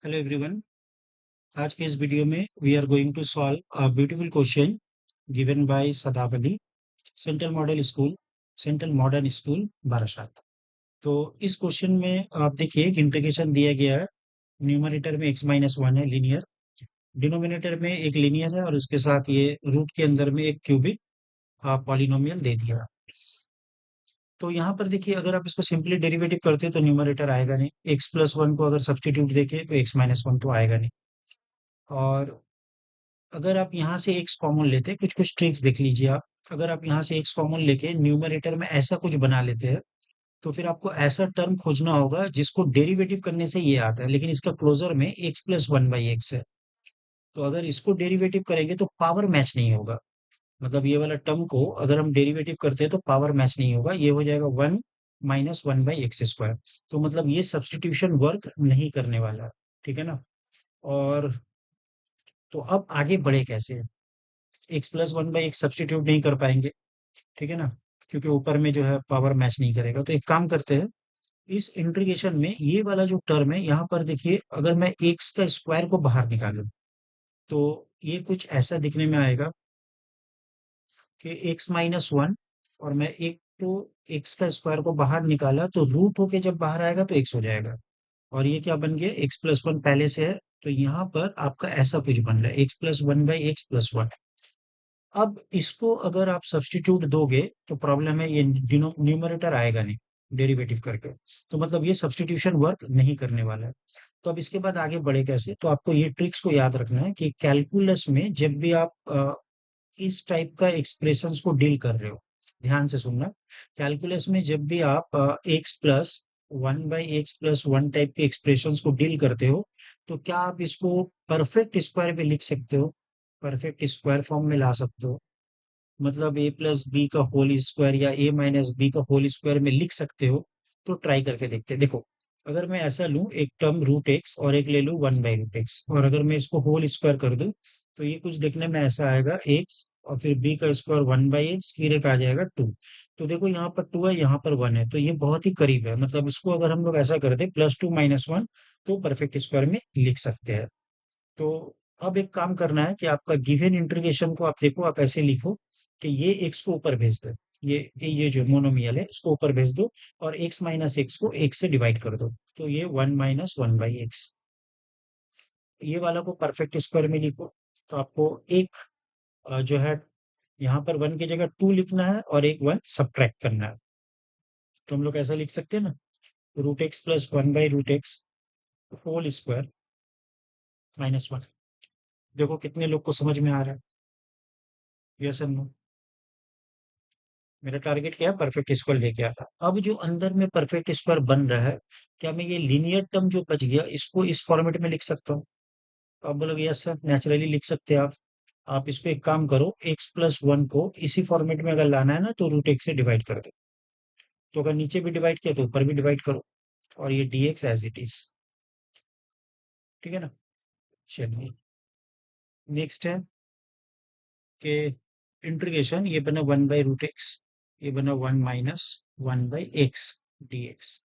Hello everyone. आज के इस वीडियो में we are going to solve a beautiful question given by Sadabali, central model school, central modern school Barasat. तो इस question में आप देखिए एक इंटीग्रेशन दिया गया है। न्यूमरेटर में x-1 है लीनियर, डिनोमिनेटर में एक लीनियर है और उसके साथ ये रूट के अंदर में एक क्यूबिक पॉलिनोमियल दे दिया। तो यहाँ पर देखिए अगर आप इसको सिंपली डेरिवेटिव करते हो तो न्यूमरेटर आएगा नहीं, x+1 को अगर सब्स्टिट्यूट देके तो x-1 तो आएगा नहीं। और अगर आप यहाँ से एक्स कॉमन लेते हैं, कुछ कुछ ट्रिक्स देख लीजिए आप। अगर आप यहाँ से एक्स कॉमन लेके न्यूमरेटर में ऐसा कुछ बना लेते हैं तो फिर आपको ऐसा टर्म खोजना होगा जिसको डेरिवेटिव करने से ये आता है, लेकिन इसका क्लोजर में x+1/x है। तो अगर इसको डेरिवेटिव करेंगे तो पावर मैच नहीं होगा। मतलब ये वाला टर्म को अगर हम डेरिवेटिव करते हैं तो पावर मैच नहीं होगा, ये हो जाएगा 1-1/x²। तो मतलब ये सब्स्टिट्यूशन वर्क नहीं करने वाला। ठीक है ना। और तो अब आगे बढ़े कैसे? x+1/x सब्स्टिट्यूट नहीं कर पाएंगे, ठीक है ना, क्योंकि ऊपर में जो है पावर मैच नहीं करेगा। तो एक काम करते हैं, इस इंटीग्रेशन में ये वाला जो टर्म है यहाँ पर देखिए, अगर मैं एक्स का स्क्वायर को बाहर निकालूं तो ये कुछ ऐसा दिखने में आएगा कि x-1, और मैं एक तो एक्स का स्क्वायर को बाहर निकाला तो रूट होके जब बाहर आएगा तो एक्स हो जाएगा। और ये क्या बन गया, x+1 पहले से है, तो यहाँ पर आपका ऐसा कुछ बन रहा है x+1/x+1। अब इसको अगर आप सब्स्टिट्यूट दोगे तो प्रॉब्लम है, ये न्यूमरेटर आएगा नहीं डेरिवेटिव करके। तो मतलब ये सब्स्टिट्यूशन वर्क नहीं करने वाला है। तो अब इसके बाद आगे बढ़े कैसे, तो आपको ये ट्रिक्स को याद रखना है कि कैलकुलस में जब भी आप इस टाइप का एक्सप्रेशंस को डील कर रहे हो, ध्यान से सुनना। कैलकुलस में जब भी आप x+1/x+1 टाइप के एक्सप्रेशंस को डील करते हो तो क्या आप इसको परफेक्ट स्क्वायर में लिख सकते हो, परफेक्ट स्क्वायर फॉर्म में ला सकते हो। मतलब a+b का होल स्क्वायर या a-b का होल स्क्वायर में लिख सकते हो। तो ट्राई करके देखते हैं। देखो, अगर मैं ऐसा लूं एक टर्म √x और एक ले लूं 1/√x, और अगर मैं इसको होल स्क्वायर कर दूं तो ये कुछ देखने में ऐसा आएगा x, और फिर b का स्क्वायर 1/x, फिर एक आ जाएगा 2। तो देखो यहाँ पर 2 है, यहाँ पर 1 है, तो ये बहुत ही करीब है। मतलब इसको अगर हम लोग ऐसा कर दे +2 - 1, तो परफेक्ट स्क्वायर में लिख सकते हैं। तो अब एक काम करना है कि आपका गिवन इंटीग्रेशन को आप देखो, आप ऐसे लिखो कि ये एक्स को ऊपर भेज दो, ये जो मोनोमियल है इसको ऊपर भेज दो, और x माइनस एक्स को x से डिवाइड कर दो, तो ये 1 - 1/x। ये वाला को परफेक्ट स्क्वायर में लिखो। तो आपको एक जो है यहाँ पर 1 की जगह 2 लिखना है और एक 1 सब्ट्रैक्ट करना है। तो हम लोग ऐसा लिख सकते हैं ना, √x+1/√x होल स्क्वायर -1। देखो कितने लोग को समझ में आ रहा है, यस और नो। मेरा टारगेट क्या है, परफेक्ट स्क्वायर लेके आता। अब जो अंदर में परफेक्ट स्क्वायर बन रहा है, क्या मैं ये लीनियर टर्म जो बच गया इसको इस फॉर्मेट में लिख सकता हूँ? तो आप बोलोगे यस सर, नेचुरली लिख सकते हैं आप इसको एक काम करो, x+1 को इसी फॉर्मेट में अगर लाना है ना तो √x से डिवाइड कर दो। तो अगर नीचे भी डिवाइड किया तो ऊपर भी डिवाइड करो, और ये dx एज इट इज। ठीक है ना। चलिए, नेक्स्ट है कि इंटीग्रेशन, ये बना 1/√x, ये बना 1 - 1/x dx।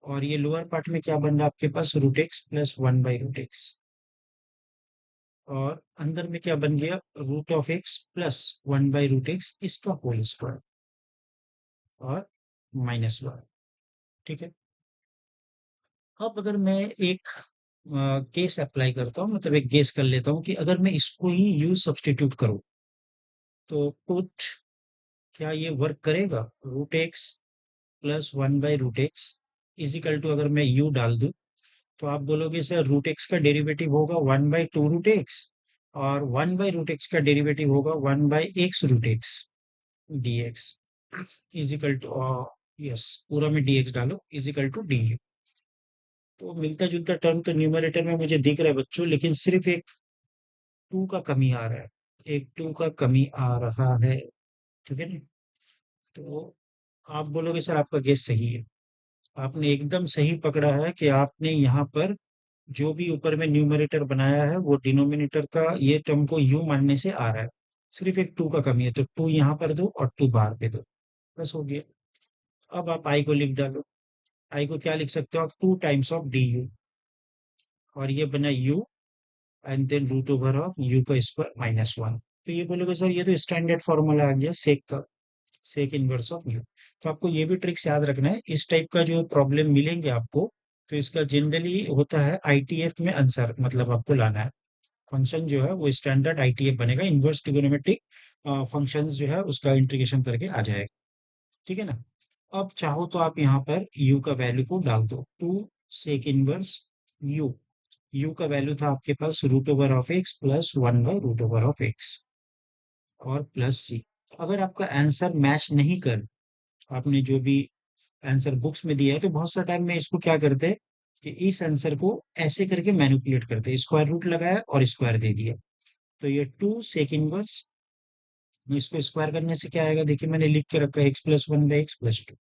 और ये लोअर पार्ट में क्या बन रहा है आपके पास, √x+1/√x। और अंदर में क्या बन गया, √x+1/√x इसका होल स्क्वायर और -1। ठीक है। अब अगर मैं एक केस अप्लाई करता हूँ, मतलब एक गेस कर लेता हूँ कि अगर मैं इसको ही यूज सब्सटीट्यूट करूँ तो पुट, क्या ये वर्क करेगा? √x+1/√x इजिकल टू, अगर मैं u डाल दूं तो आप बोलोगे सर √x का डेरिवेटिव होगा 1/2√x, और 1/√x का डेरिवेटिव होगा 1/x√x dx is equal to, yes, पूरा में dx डालो इजिकल टू du। तो मिलता जुलता टर्म तो न्यूमरेटर में मुझे दिख रहा है बच्चों, लेकिन सिर्फ एक 2 का कमी आ रहा है, एक 2 का कमी आ रहा है। ठीक है ना। तो आप बोलोगे सर आपका गेस सही है, आपने एकदम सही पकड़ा है कि आपने यहाँ पर जो भी ऊपर में न्यूमरेटर बनाया है वो डिनोमिनेटर का ये टर्म को यू मानने से आ रहा है। सिर्फ एक 2 का कमी है, तो 2 यहाँ पर दो और 2 बाहर पे दो, बस हो गया। अब आप आई को लिख डालो। आई को क्या लिख सकते हो आप, 2 टाइम्स ऑफ डी यू। और ये बना u and then root over of u का स्क्वायर माइनस वन। तो ये बोलोगे सर ये तो स्टैंडर्ड फॉर्मूला आ गया सेक का, सेक इनवर्स ऑफ u। तो आपको ये भी ट्रिक्स याद रखना है, इस टाइप का जो प्रॉब्लम मिलेंगे आपको, तो इसका जनरली होता है आईटीएफ में आंसर, मतलब आपको लाना है फंक्शन जो है वो स्टैंडर्ड आईटीएफ बनेगा, इनवर्स ट्रिगोनोमेट्रिक फंक्शंस जो है उसका इंटीग्रेशन करके आ जाएगा। ठीक है ना। अब चाहो तो आप यहाँ पर u का वैल्यू को डाल दो, two sec inverse u। u का वैल्यू था आपके पास root over of x plus one by root over of x और प्लस सी। अगर आपका आंसर मैच नहीं कर, आपने जो भी आंसर बुक्स में दिया है, तो बहुत सा टाइम में इसको क्या करते हैं कि इस आंसर को ऐसे करके मैनिपुलेट करते हैं, स्क्वायर रूट लगाया और स्क्वायर दे दिया। तो ये टू सेक इनवर्स, इसको स्क्वायर करने से क्या आएगा, देखिए मैंने लिख के रखा है x plus one by x plus two.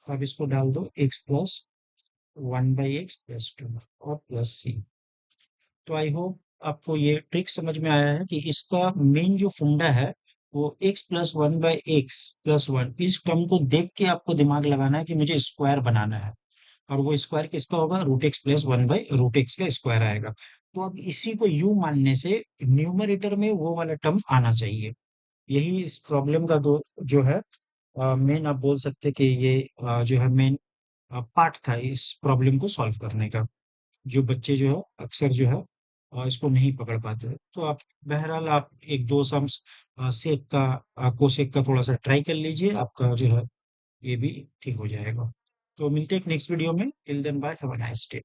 अब इसको डाल दो x plus one by x plus two और प्लस सी। तो आई होप आपको ये ट्रिक समझ में आया है कि इसका मेन जो फंडा है वो x plus one by x plus one, इस टर्म को देख के आपको दिमाग लगाना है कि मुझे स्क्वायर बनाना है, और वो स्क्वायर किसका होगा, root x plus one by root x का स्क्वायर आएगा। तो अब इसी को यू मानने से न्यूमरेटर में वो वाला टर्म आना चाहिए। यही इस प्रॉब्लम का दो जो है मेन, आप बोल सकते कि ये जो है मेन पार्ट था इस प्रॉब्लम को सॉल्व करने का। जो बच्चे जो है अक्सर जो है इसको नहीं पकड़ पाते हैं। तो आप बहरहाल आप एक दो सम्स सेक का कोसेक का थोड़ा सा ट्राई कर लीजिए, आपका जो है ये भी ठीक हो जाएगा। तो मिलते हैं एक नेक्स्ट वीडियो में, till then bye, have a nice day.